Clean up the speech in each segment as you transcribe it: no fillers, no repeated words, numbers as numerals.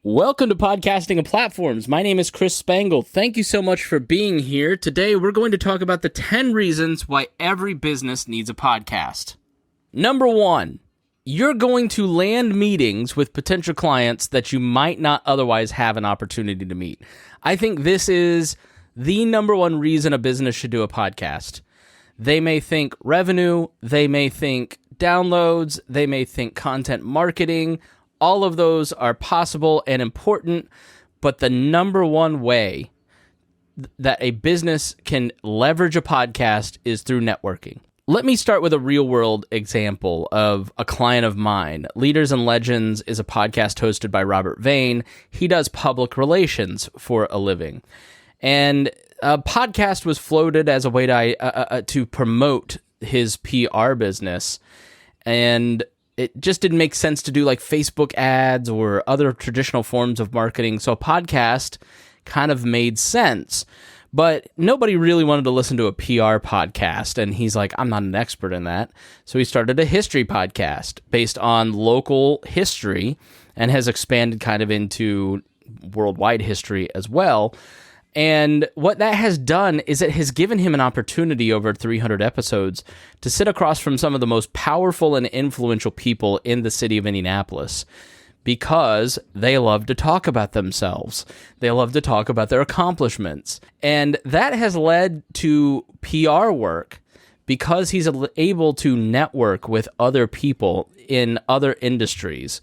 Welcome to Podcasting and Platforms. My name is Chris Spangle. Thank you so much for being here. Today, we're going to talk about the 10 reasons why every business needs a podcast. Number 1, you're going to land meetings with potential clients that you might not otherwise have an opportunity to meet. I think this is the number one reason a business should do a podcast. They may think revenue, they may think downloads, they may think content marketing. All of those are possible and important, but the number one way that a business can leverage a podcast is through networking. Let me start with a real-world example of a client of mine. Leaders and Legends is a podcast hosted by Robert Vane. He does public relations for a living. And a podcast was floated as a way to promote his PR business. And it just didn't make sense to do like Facebook ads or other traditional forms of marketing. So a podcast kind of made sense, but nobody really wanted to listen to a PR podcast. And he's like, I'm not an expert in that. So he started a history podcast based on local history and has expanded kind of into worldwide history as well. And what that has done is it has given him an opportunity over 300 episodes to sit across from some of the most powerful and influential people in the city of Indianapolis because they love to talk about themselves. They love to talk about their accomplishments. And that has led to PR work because he's able to network with other people in other industries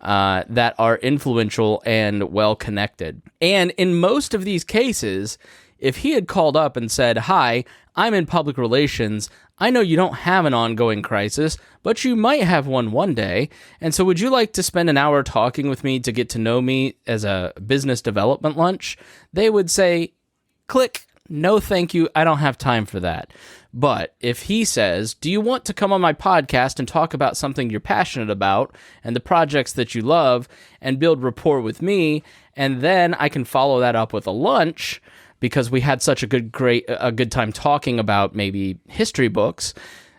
that are influential and well-connected. And in most of these cases, if he had called up and said, hi, I'm in public relations, I know you don't have an ongoing crisis, but you might have one day, and so would you like to spend an hour talking with me to get to know me as a business development lunch? They would say, click, no thank you, I don't have time for that. But if he says, do you want to come on my podcast and talk about something you're passionate about and the projects that you love and build rapport with me, and then I can follow that up with a lunch because we had such a good time talking about maybe history books,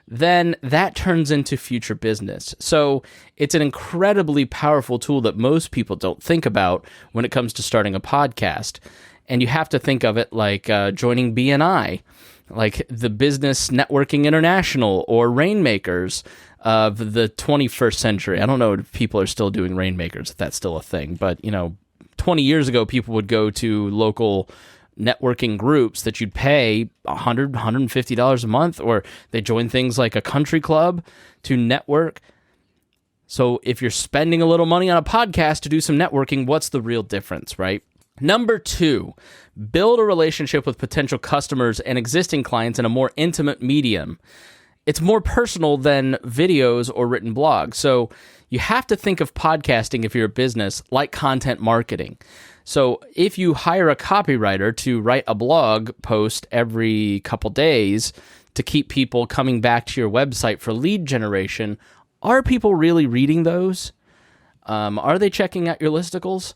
then that turns into future business. So it's an incredibly powerful tool that most people don't think about when it comes to starting a podcast. And you have to think of it like joining BNI, like the Business Networking International or Rainmakers of the 21st century. I don't know if people are still doing Rainmakers, if that's still a thing. But, 20 years ago, people would go to local networking groups that you'd pay $100, $150 a month, or they join things like a country club to network. So if you're spending a little money on a podcast to do some networking, what's the real difference, right? Number 2, build a relationship with potential customers and existing clients in a more intimate medium. It's more personal than videos or written blogs. So you have to think of podcasting, if you're a business, like content marketing. So if you hire a copywriter to write a blog post every couple days to keep people coming back to your website for lead generation, are people really reading those? Are they checking out your listicles?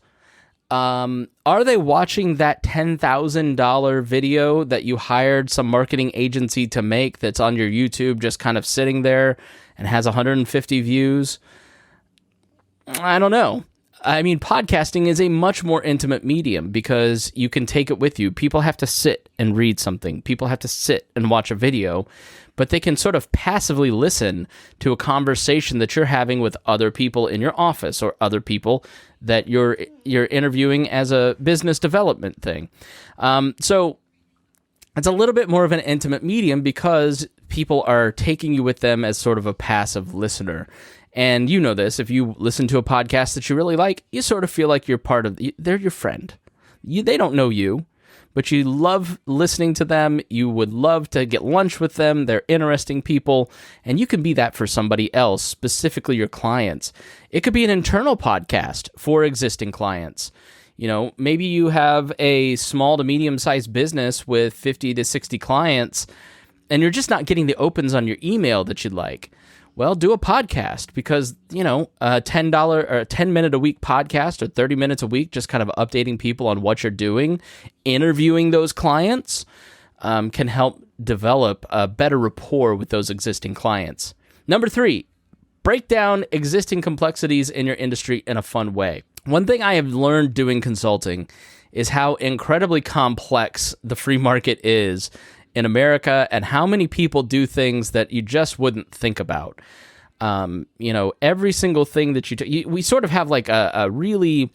Are they watching that $10,000 video that you hired some marketing agency to make that's on your YouTube just kind of sitting there and has 150 views? I don't know. I mean, podcasting is a much more intimate medium because you can take it with you. People have to sit and read something. People have to sit and watch a video, but they can sort of passively listen to a conversation that you're having with other people in your office or other people that you're interviewing as a business development thing. So it's a little bit more of an intimate medium because people are taking you with them as sort of a passive listener. And you know this, if you listen to a podcast that you really like, you sort of feel like you're they're your friend. They don't know you, but you love listening to them. You would love to get lunch with them. They're interesting people, and you can be that for somebody else, specifically your clients. It could be an internal podcast for existing clients. Maybe you have a small to medium-sized business with 50 to 60 clients, and you're just not getting the opens on your email that you'd like. Well, do a podcast because, a $10 or a 10-minute a week podcast or 30 minutes a week, just kind of updating people on what you're doing, interviewing those clients can help develop a better rapport with those existing clients. Number 3, break down existing complexities in your industry in a fun way. One thing I have learned doing consulting is how incredibly complex the free market is in America and how many people do things that you just wouldn't think about. Every single thing that we sort of have like a really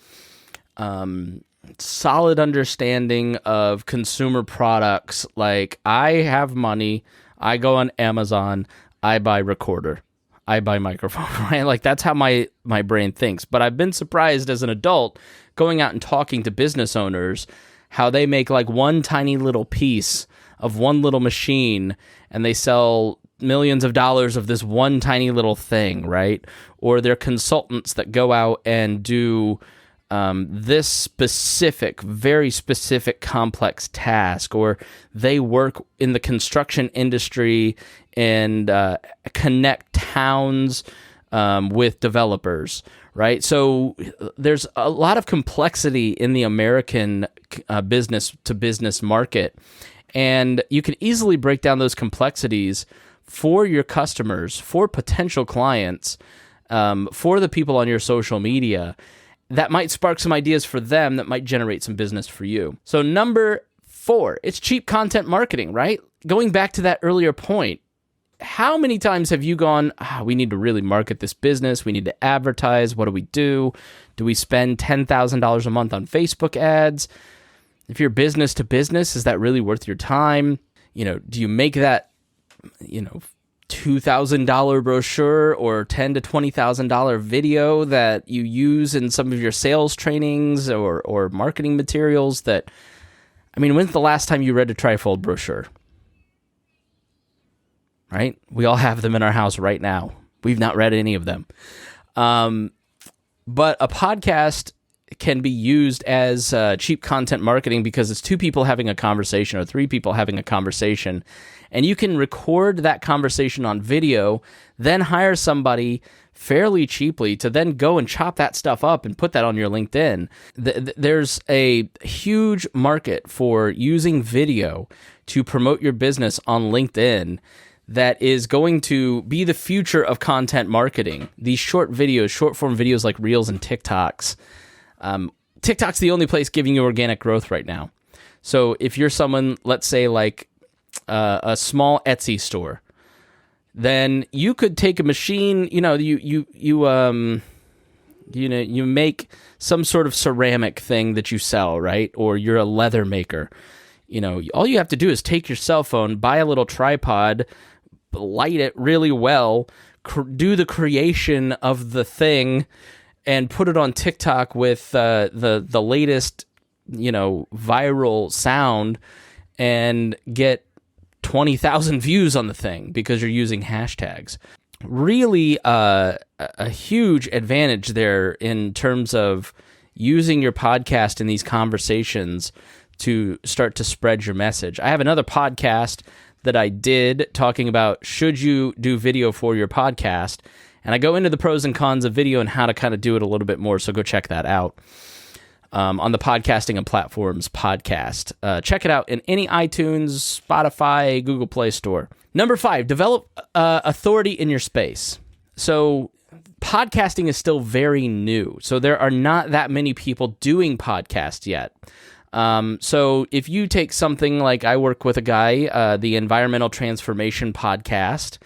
solid understanding of consumer products. Like, I have money, I go on Amazon, I buy recorder, I buy microphone, right? Like, that's how my brain thinks. But I've been surprised as an adult going out and talking to business owners how they make like one tiny little piece of one little machine and they sell millions of dollars of this one tiny little thing, right? Or they're consultants that go out and do this specific, very specific complex task, or they work in the construction industry and connect towns with developers, right? So there's a lot of complexity in the American business-to-business market, and you can easily break down those complexities for your customers, for potential clients, for the people on your social media. That might spark some ideas for them that might generate some business for you. So number 4, it's cheap content marketing, right? Going back to that earlier point, how many times have you gone, we need to really market this business, we need to advertise, what do we do? Do we spend $10,000 a month on Facebook ads? If you're business to business, is that really worth your time? Do you make that, $2,000 brochure or $10,000 to $20,000 video that you use in some of your sales trainings or marketing materials when's the last time you read a trifold brochure? Right? We all have them in our house right now. We've not read any of them. But a podcast can be used as cheap content marketing because it's 2 people having a conversation or 3 people having a conversation, and you can record that conversation on video, then hire somebody fairly cheaply to then go and chop that stuff up and put that on your LinkedIn. There's a huge market for using video to promote your business on LinkedIn that is going to be the future of content marketing. These short form videos like Reels and TikToks. TikTok's the only place giving you organic growth right now. So if you're someone, let's say like a small Etsy store, then you could take a machine, you make some sort of ceramic thing that you sell, right? Or you're a leather maker. All you have to do is take your cell phone, buy a little tripod, light it really well, do the creation of the thing, and put it on TikTok with the latest, viral sound, and get 20,000 views on the thing because you're using hashtags. Really a huge advantage there in terms of using your podcast in these conversations to start to spread your message. I have another podcast that I did talking about should you do video for your podcast, and I go into the pros and cons of video and how to kind of do it a little bit more, so go check that out on the Podcasting and Platforms podcast. Check it out in any iTunes, Spotify, Google Play store. Number 5, develop authority in your space. So podcasting is still very new, so there are not that many people doing podcasts yet. So if you take something like I work with a guy, the Environmental Transformation Podcast,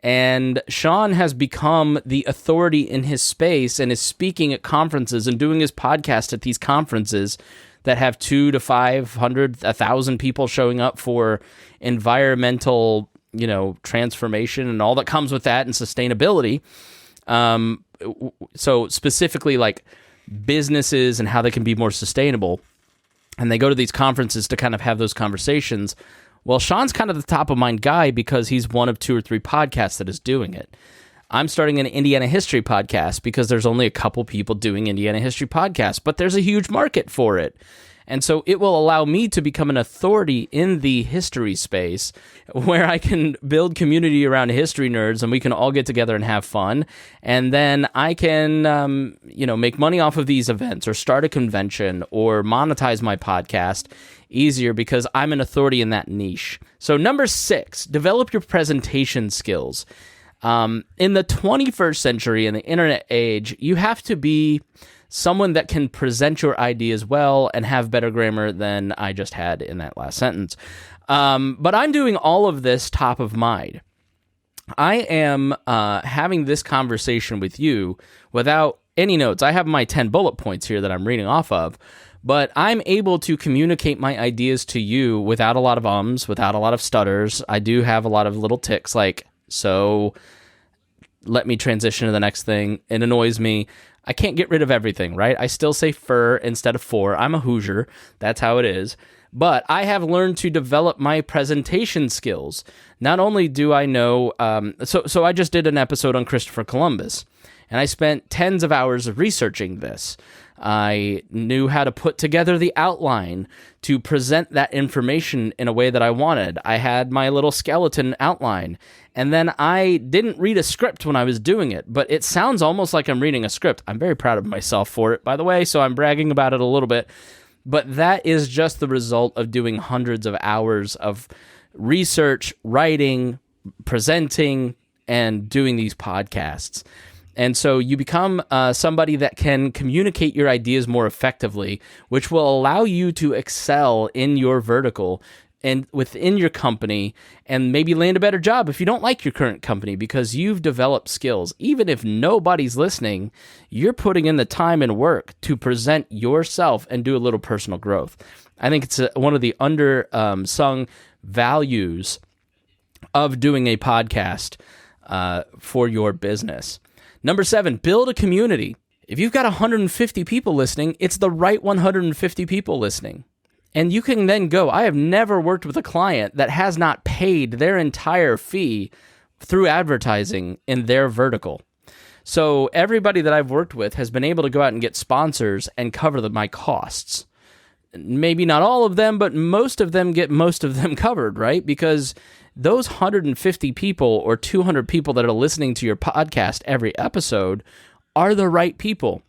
and Sean has become the authority in his space and is speaking at conferences and doing his podcast at these conferences that have 200 to 500, 1,000 people showing up for environmental, transformation and all that comes with that and sustainability. So specifically like businesses and how they can be more sustainable. And they go to these conferences to kind of have those conversations. Well, Sean's kind of the top of mind guy because he's one of 2 or 3 podcasts that is doing it. I'm starting an Indiana history podcast because there's only a couple people doing Indiana history podcasts, but there's a huge market for it. And so it will allow me to become an authority in the history space where I can build community around history nerds and we can all get together and have fun. And then I can, make money off of these events or start a convention or monetize my podcast easier because I'm an authority in that niche. So number 6, develop your presentation skills. In the 21st century, in the internet age, you have to be someone that can present your ideas well and have better grammar than I just had in that last sentence. But I'm doing all of this top of mind. I am having this conversation with you without any notes. I have my 10 bullet points here that I'm reading off of, but I'm able to communicate my ideas to you without a lot of ums, without a lot of stutters. I do have a lot of little ticks like, so let me transition to the next thing. It annoys me. I can't get rid of everything, right? I still say fur instead of for. I'm a Hoosier. That's how it is. But I have learned to develop my presentation skills. Not only do I know, so I just did an episode on Christopher Columbus, and I spent tens of hours of researching this. I knew how to put together the outline to present that information in a way that I wanted. I had my little skeleton outline, and then I didn't read a script when I was doing it, but it sounds almost like I'm reading a script. I'm very proud of myself for it, by the way, so I'm bragging about it a little bit. But that is just the result of doing hundreds of hours of research, writing, presenting, and doing these podcasts. And so you become somebody that can communicate your ideas more effectively, which will allow you to excel in your vertical and within your company, and maybe land a better job if you don't like your current company because you've developed skills. Even if nobody's listening, you're putting in the time and work to present yourself and do a little personal growth. I think it's one of the undersung values of doing a podcast for your business. Number 7, build a community. If you've got 150 people listening, it's the right 150 people listening. And you can then go, I have never worked with a client that has not paid their entire fee through advertising in their vertical. So everybody that I've worked with has been able to go out and get sponsors and cover my costs. Maybe not all of them, but most of them get most of them covered, right? Because those 150 people or 200 people that are listening to your podcast every episode are the right people.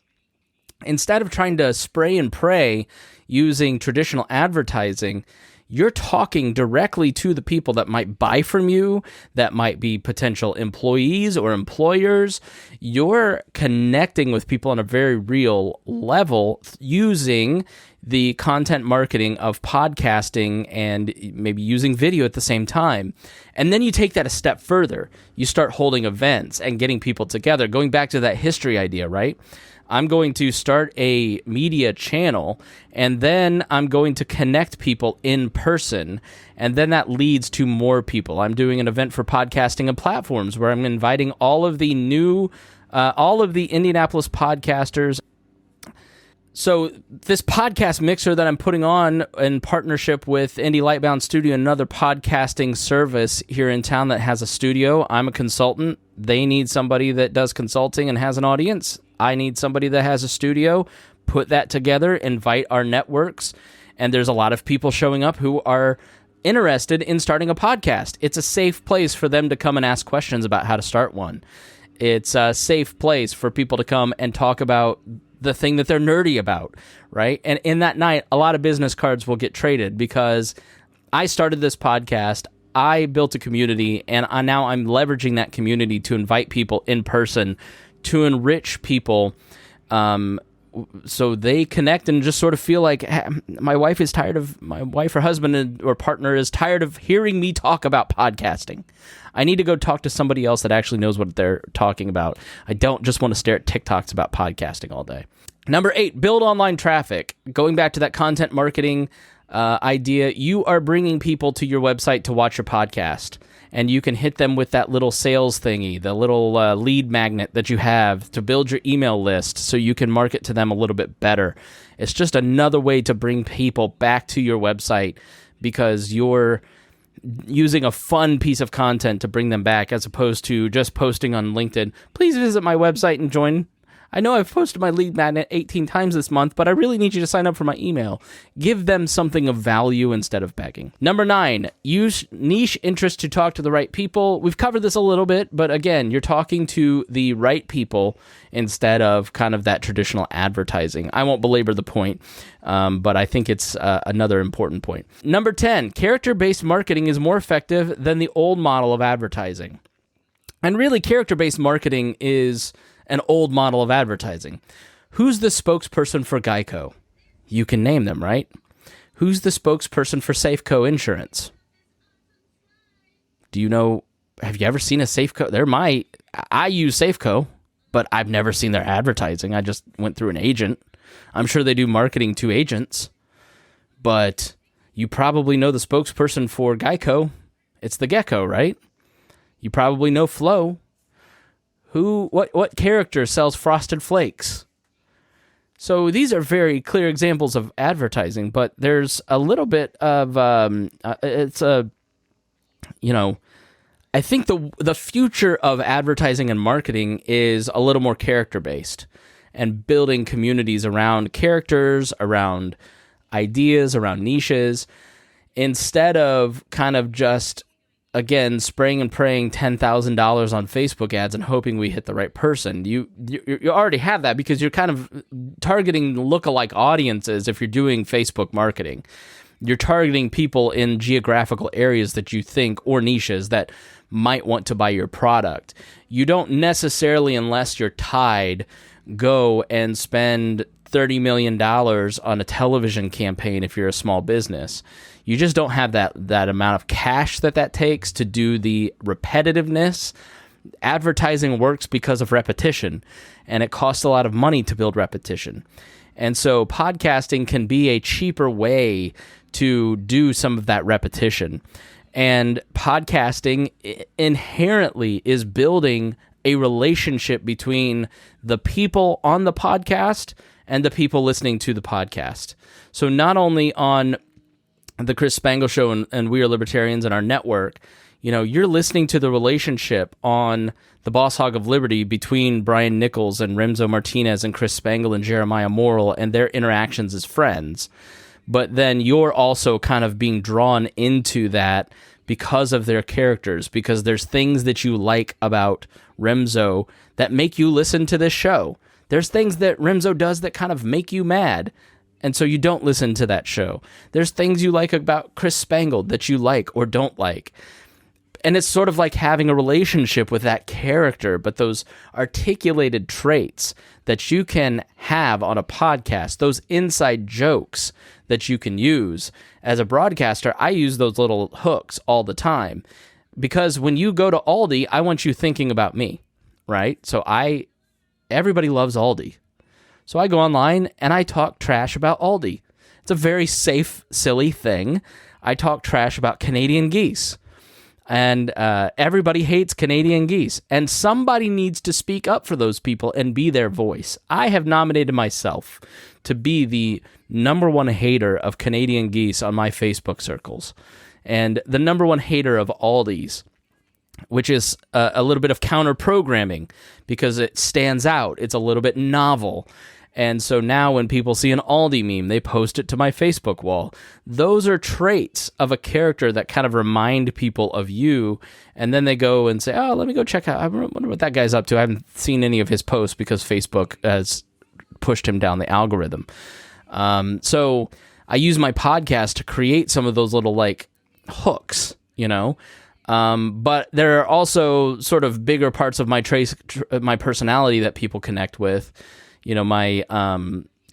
Instead of trying to spray and pray using traditional advertising, you're talking directly to the people that might buy from you, that might be potential employees or employers. You're connecting with people on a very real level using the content marketing of podcasting and maybe using video at the same time. And then you take that a step further. You start holding events and getting people together. Going back to that history idea, right? I'm going to start a media channel, and then I'm going to connect people in person, and then that leads to more people. I'm doing an event for podcasting and platforms where I'm inviting all of the Indianapolis podcasters. So this podcast mixer that I'm putting on in partnership with Indie Lightbound Studio, another podcasting service here in town that has a studio. I'm a consultant. They need somebody that does consulting and has an audience. I need somebody that has a studio. Put that together, invite our networks, and there's a lot of people showing up who are interested in starting a podcast. It's a safe place for them to come and ask questions about how to start one. It's a safe place for people to come and talk about the thing that they're nerdy about, right? And in that night, a lot of business cards will get traded because I started this podcast, I built a community, and now I'm leveraging that community to invite people in person to enrich people so they connect and just sort of feel like my wife or husband or partner is tired of hearing me talk about podcasting. I need to go talk to somebody else that actually knows what they're talking about. I don't just want to stare at TikToks about podcasting all day. Number 8, build online traffic. Going back to that content marketing idea, you are bringing people to your website to watch your podcast, and you can hit them with that little sales thingy, the little lead magnet that you have to build your email list so you can market to them a little bit better. It's just another way to bring people back to your website because you're using a fun piece of content to bring them back as opposed to just posting on LinkedIn. Please visit my website and join. I know I've posted my lead magnet 18 times this month, but I really need you to sign up for my email. Give them something of value instead of begging. Number 9, use niche interest to talk to the right people. We've covered this a little bit, but again, you're talking to the right people instead of kind of that traditional advertising. I won't belabor the point, but I think it's another important point. Number 10, character-based marketing is more effective than the old model of advertising. And really, character-based marketing is an old model of advertising. Who's the spokesperson for Geico? You can name them, right? Who's the spokesperson for Safeco Insurance? Do you know, have you ever seen a Safeco? I use Safeco, but I've never seen their advertising. I just went through an agent. I'm sure they do marketing to agents, but you probably know the spokesperson for Geico. It's the gecko, right? You probably know Flo. What character sells Frosted Flakes? So these are very clear examples of advertising, but there's a little bit of, I think the future of advertising and marketing is a little more character-based and building communities around characters, around ideas, around niches, instead of kind of just, again, spraying and praying $10,000 on Facebook ads and hoping we hit the right person. You already have that because you're kind of targeting lookalike audiences if you're doing Facebook marketing. You're targeting people in geographical areas that you think, or niches that might want to buy your product. You don't necessarily, unless you're tied, go and spend $30 million on a television campaign if you're a small business. You just don't have that amount of cash that takes to do the repetitiveness. Advertising works because of repetition, and it costs a lot of money to build repetition. And so podcasting can be a cheaper way to do some of that repetition. And podcasting inherently is building a relationship between the people on the podcast and the people listening to the podcast. So not only on the Chris Spangle Show and We Are Libertarians and our network, you're listening to the relationship on the Boss Hog of Liberty between Brian Nichols and Remzo Martinez and Chris Spangle and Jeremiah Morrill and their interactions as friends. But then you're also kind of being drawn into that because of their characters, because there's things that you like about Remzo that make you listen to this show. There's things that Remzo does that kind of make you mad, and so you don't listen to that show. There's things you like about Chris Spangle that you like or don't like. And it's sort of like having a relationship with that character, but those articulated traits that you can have on a podcast, those inside jokes that you can use. As a broadcaster, I use those little hooks all the time because when you go to Aldi, I want you thinking about me, right? So everybody loves Aldi. So I go online and I talk trash about Aldi. It's a very safe, silly thing. I talk trash about Canadian geese. And everybody hates Canadian geese. And somebody needs to speak up for those people and be their voice. I have nominated myself to be the number one hater of Canadian geese on my Facebook circles. And the number one hater of Aldi's, which is a little bit of counter-programming because it stands out. It's a little bit novel. And so now when people see an Aldi meme, they post it to my Facebook wall. Those are traits of a character that kind of remind people of you. And then they go and say, oh, let me go check out. I wonder what that guy's up to. I haven't seen any of his posts because Facebook has pushed him down the algorithm. So I use my podcast to create some of those little hooks, but there are also sort of bigger parts of my personality that people connect with. My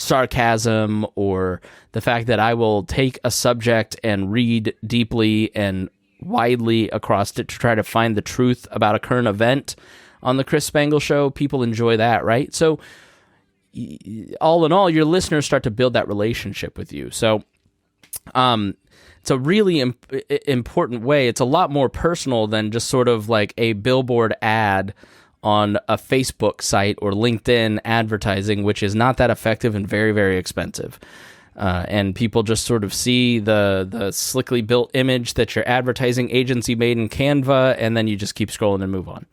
sarcasm, or the fact that I will take a subject and read deeply and widely across it to try to find the truth about a current event on the Chris Spangle Show. People enjoy that, right? So all in all, your listeners start to build that relationship with you. So it's a really important way. It's a lot more personal than just sort of like a billboard ad on a Facebook site or LinkedIn advertising, which is not that effective and very, very expensive. And people just sort of see the slickly built image that your advertising agency made in Canva, and then you just keep scrolling and move on.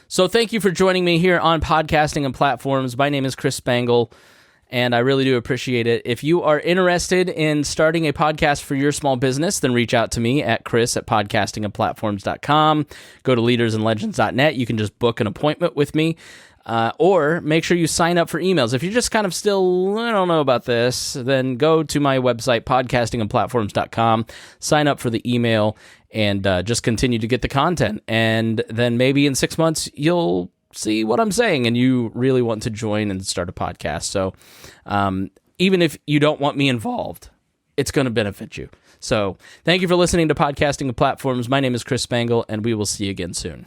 So thank you for joining me here on Podcasting and Platforms. My name is Chris Spangle, and I really do appreciate it. If you are interested in starting a podcast for your small business, then reach out to me at chris@podcastingandplatforms.com. Go to leadersandlegends.net. You can just book an appointment with me, or make sure you sign up for emails. If you're just kind of still, I don't know about this, then go to my website, podcastingandplatforms.com, sign up for the email, and just continue to get the content. And then maybe in 6 months, you'll see what I'm saying and you really want to join and start a podcast. So even if you don't want me involved, it's going to benefit you. So thank you for listening to Podcasting Platforms. My name is Chris Spangle, and we will see you again soon.